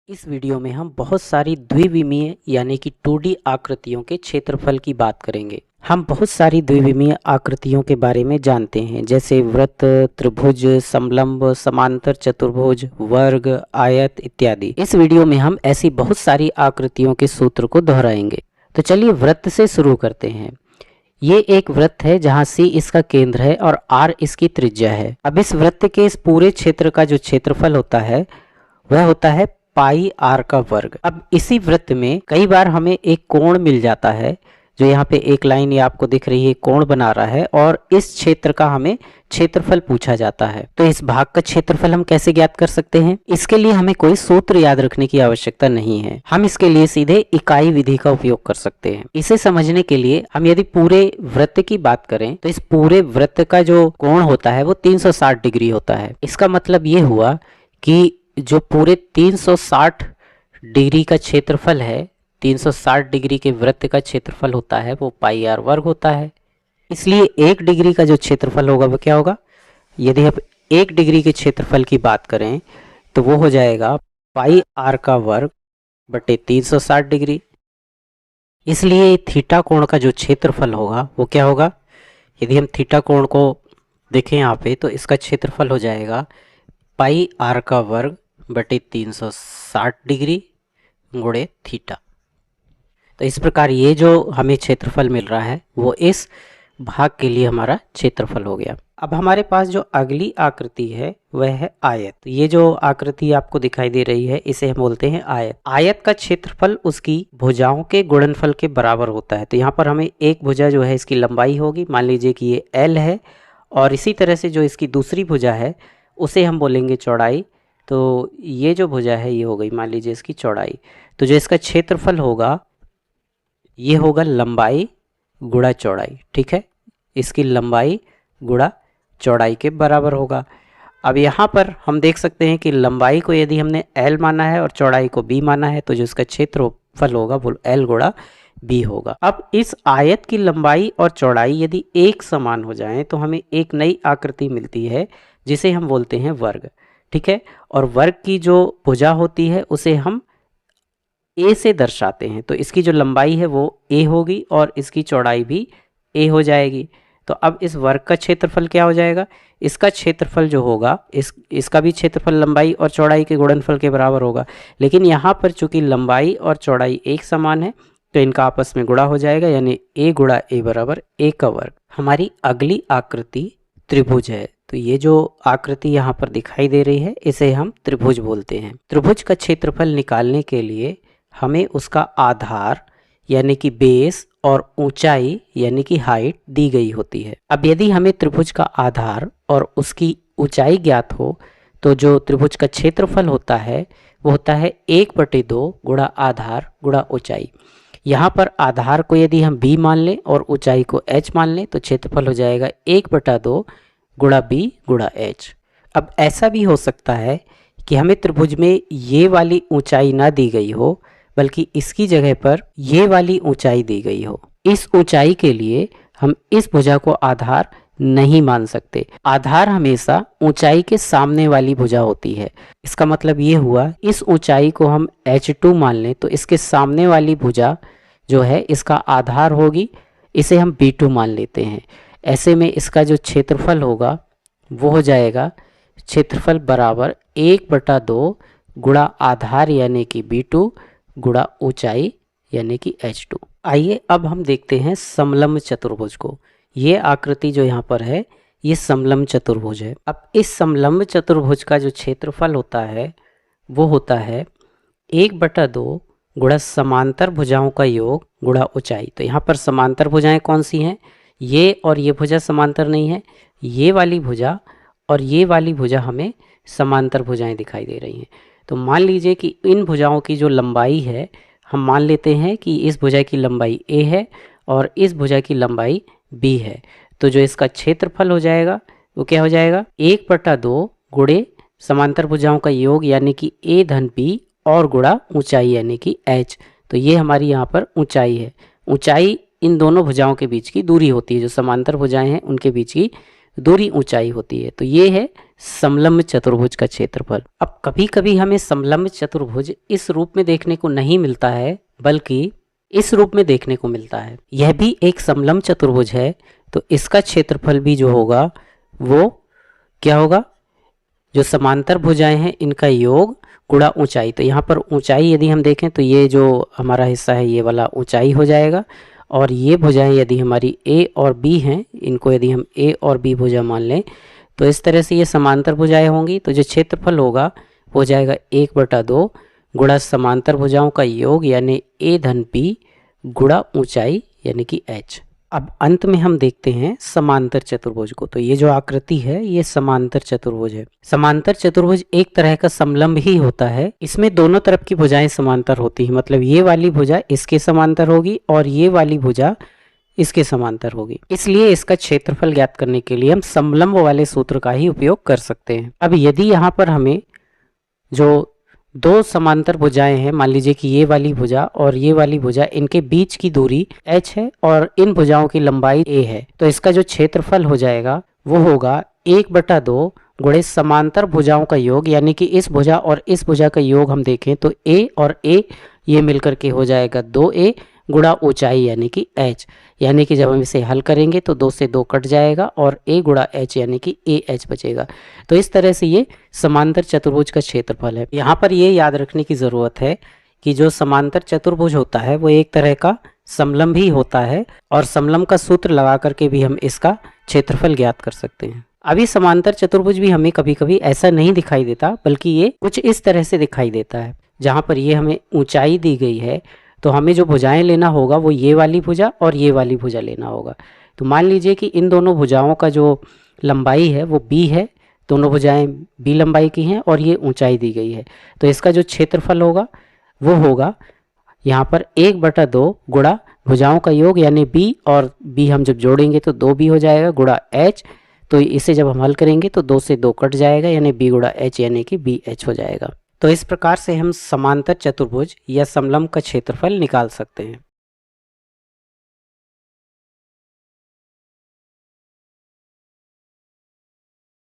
इस वीडियो में हम बहुत सारी द्विविमीय यानी कि 2D आकृतियों के क्षेत्रफल की बात करेंगे। हम बहुत सारी द्विविमीय आकृतियों के बारे में जानते हैं, जैसे वृत्त, त्रिभुज, समलंब, समांतर चतुर्भुज, वर्ग, आयत इत्यादि। इस वीडियो में हम ऐसी बहुत सारी आकृतियों के सूत्र को दोहराएंगे। तो चलिए वृत्त से शुरू करते हैं। ये एक वृत्त है जहाँ C इसका केंद्र है और R इसकी त्रिज्या है। अब इस वृत्त के इस पूरे क्षेत्र का जो क्षेत्रफल होता है वह होता है पाई r का वर्ग। अब इसी वृत्त में कई बार हमें एक कोण मिल जाता है, जो यहाँ पे एक लाइन ये आपको दिख रही है, कोण बना रहा है, और इस क्षेत्र का हमें क्षेत्रफल पूछा जाता है। तो इस भाग का क्षेत्रफल हम कैसे ज्ञात कर सकते हैं? इसके लिए हमें कोई सूत्र याद रखने की आवश्यकता नहीं है। हम इसके लिए सीधे इकाई विधि का उपयोग कर सकते हैं। इसे समझने के लिए हम यदि पूरे वृत्त की बात करें तो इस पूरे वृत्त का जो कोण होता है वो 360 डिग्री होता है। इसका मतलब ये हुआ कि जो पूरे 360 डिग्री का क्षेत्रफल है, 360 डिग्री के वृत्त का क्षेत्रफल होता है वो पाई r वर्ग होता है। इसलिए 1 डिग्री का जो क्षेत्रफल होगा वो क्या होगा? यदि हम 1 डिग्री के क्षेत्रफल की बात करें तो वो हो जाएगा पाई r का वर्ग बटे 360 डिग्री। इसलिए थीटा कोण का जो क्षेत्रफल होगा वो क्या होगा? यदि हम थीटा कोण को देखें यहाँ पे तो इसका क्षेत्रफल हो जाएगा पाई r का वर्ग बटे 360 डिग्री गुणे थीटा। तो इस प्रकार ये जो हमें क्षेत्रफल मिल रहा है वो इस भाग के लिए हमारा क्षेत्रफल हो गया। अब हमारे पास जो अगली आकृति है वह है आयत। ये जो आकृति आपको दिखाई दे रही है इसे हम बोलते हैं आयत। आयत का क्षेत्रफल उसकी भुजाओं के गुणनफल के बराबर होता है। तो यहाँ पर हमें एक भुजा जो है इसकी लंबाई होगी, मान लीजिए कि ये L है, और इसी तरह से जो इसकी दूसरी भुजा है उसे हम बोलेंगे चौड़ाई। तो ये जो भुजा है ये हो गई मान लीजिए इसकी चौड़ाई। तो जो इसका क्षेत्रफल होगा ये होगा लंबाई गुणा चौड़ाई। ठीक है, इसकी लंबाई गुणा चौड़ाई के बराबर होगा। अब यहाँ पर हम देख सकते हैं कि लंबाई को यदि हमने L माना है और चौड़ाई को B माना है तो जो इसका क्षेत्रफल होगा वो L गुणा B होगा। अब इस आयत की लंबाई और चौड़ाई यदि एक समान हो जाएं तो हमें एक नई आकृति मिलती है जिसे हम बोलते हैं वर्ग। ठीक है, और वर्ग की जो भुजा होती है उसे हम a से दर्शाते हैं। तो इसकी जो लंबाई है वो a होगी और इसकी चौड़ाई भी a हो जाएगी। तो अब इस वर्ग का क्षेत्रफल क्या हो जाएगा? इसका क्षेत्रफल जो होगा इसका भी क्षेत्रफल लंबाई और चौड़ाई के गुणनफल के बराबर होगा। लेकिन यहाँ पर चूंकि लंबाई और चौड़ाई एक समान है तो इनका आपस में गुणा हो जाएगा, यानी a गुणा a बराबर a का वर्ग। हमारी अगली आकृति त्रिभुज है। तो ये जो आकृति यहाँ पर दिखाई दे रही है इसे हम त्रिभुज बोलते हैं। त्रिभुज का क्षेत्रफल निकालने के लिए हमें उसका आधार यानी कि बेस और ऊंचाई यानी कि हाइट दी गई होती है। अब यदि हमें त्रिभुज का आधार और उसकी ऊंचाई ज्ञात हो तो जो त्रिभुज का क्षेत्रफल होता है वो होता है 1/2 गुणा आधार गुणा ऊंचाई। यहाँ पर आधार को यदि हम b मान लें और ऊंचाई को h मान लें तो क्षेत्रफल हो जाएगा 1/2 गुणा b गुणा h। अब ऐसा भी हो सकता है कि हमें त्रिभुज में ये वाली ऊंचाई ना दी गई हो बल्कि इसकी जगह पर ये वाली ऊंचाई दी गई हो। इस ऊंचाई के लिए हम इस भुजा को आधार नहीं मान सकते। आधार हमेशा ऊंचाई के सामने वाली भुजा होती है। इसका मतलब ये हुआ इस ऊंचाई को हम h2 मान लें तो इसके सामने वाली भुजा जो है इसका आधार होगी, इसे हम b2 मान लेते हैं। ऐसे में इसका जो क्षेत्रफल होगा वो हो जाएगा क्षेत्रफल बराबर 1/2 गुणा आधार यानी कि b2 गुणा ऊंचाई यानी कि h2। आइए अब हम देखते हैं समलंब चतुर्भुज को। ये आकृति जो यहाँ पर है ये समलंब चतुर्भुज है। अब इस समलंब चतुर्भुज का जो क्षेत्रफल होता है वो होता है 1/2 गुणा समांतर भुजाओं का योग गुणा ऊंचाई। तो यहाँ पर समांतर भुजाएं कौन सी हैं? ये और ये भुजा समांतर नहीं है, ये वाली भुजा और ये वाली भुजा हमें समांतर भुजाएं दिखाई दे रही हैं। तो मान लीजिए कि इन भुजाओं की जो लंबाई है हम मान लेते हैं कि इस भुजा की लंबाई a है और इस भुजा की लंबाई b है। तो जो इसका क्षेत्रफल हो जाएगा वो क्या हो जाएगा? 1/2 गुणे समांतर भुजाओं का योग यानी कि a धन b और गुणा ऊंचाई यानी कि h। तो ये हमारी यहाँ पर ऊंचाई है। ऊंचाई इन दोनों भुजाओं के बीच की दूरी होती है, जो समांतर भुजाएं हैं उनके बीच की दूरी ऊंचाई होती है। तो ये है समलंब चतुर्भुज का क्षेत्रफल। अब कभी कभी हमें समलंब चतुर्भुज इस रूप में देखने को नहीं मिलता है, बल्कि इस रूप में देखने को मिलता है। यह भी एक समलंब चतुर्भुज है, तो इसका क्षेत्रफल भी जो होगा वो क्या होगा, जो समांतर भुजाएं हैं इनका योग गुणा ऊंचाई। तो यहाँ पर ऊंचाई यदि हम देखें तो ये जो हमारा हिस्सा है ये वाला ऊंचाई हो जाएगा, और ये भुजाएं यदि हमारी ए और बी हैं, इनको यदि हम ए और बी भुजा मान लें तो इस तरह से ये समांतर भुजाएं होंगी। तो जो क्षेत्रफल होगा वो जाएगा 1/2 गुणा समांतर भुजाओं का योग यानी ए धन बी गुणा ऊंचाई यानी कि h। अब अंत में हम देखते हैं समांतर चतुर्भुज को। तो ये जो आकृति है ये समांतर चतुर्भुज है। समांतर चतुर्भुज एक तरह का समलंब ही होता है। इसमें दोनों तरफ की भुजाएं समांतर होती हैं, मतलब ये वाली भुजा इसके समांतर होगी और ये वाली भुजा इसके समांतर होगी। इसलिए इसका क्षेत्रफल ज्ञात करने के लिए हम समलंब वाले सूत्र का ही उपयोग कर सकते हैं। अब यदि यहाँ पर हमें जो दो समांतर भुजाएं हैं, मान लीजिए कि ये वाली भुजा और ये वाली भुजा, इनके बीच की दूरी h है और इन भुजाओं की लंबाई a है, तो इसका जो क्षेत्रफल हो जाएगा वो होगा 1/2 गुणे समांतर भुजाओं का योग, यानी कि इस भुजा और इस भुजा का योग हम देखें तो a और a ये मिलकर के हो जाएगा 2a गुणा ऊंचाई यानी कि h। यानी कि जब हम इसे हल करेंगे तो 2 से 2 कट जाएगा और a गुणा h यानी कि ah बचेगा। तो इस तरह से ये समांतर चतुर्भुज का क्षेत्रफल है। यहाँ पर ये याद रखने की ज़रूरत है कि जो समांतर चतुर्भुज होता है वो एक तरह का समलंब ही होता है, और समलंब का सूत्र लगा करके भी हम इसका क्षेत्रफल ज्ञात कर सकते हैं। अभी समांतर चतुर्भुज भी हमें कभी कभी ऐसा नहीं दिखाई देता, बल्कि ये कुछ इस तरह से दिखाई देता है। जहाँ पर ये हमें ऊंचाई दी गई है तो हमें जो भुजाएं लेना होगा वो ये वाली भुजा और ये वाली भुजा लेना होगा। तो मान लीजिए कि इन दोनों भुजाओं का जो लंबाई है वो b है, दोनों भुजाएं b लंबाई की हैं और ये ऊंचाई दी गई है। तो इसका जो क्षेत्रफल होगा वो होगा यहाँ पर 1/2 गुणा भुजाओं का योग यानी b, और b हम जब जोड़ेंगे तो 2b हो जाएगा गुणा h। तो इसे जब हम हल करेंगे तो 2 से 2 कट जाएगा यानी b गुणा h यानी कि bh हो जाएगा। तो इस प्रकार से हम समांतर चतुर्भुज या समलंब का क्षेत्रफल निकाल सकते हैं।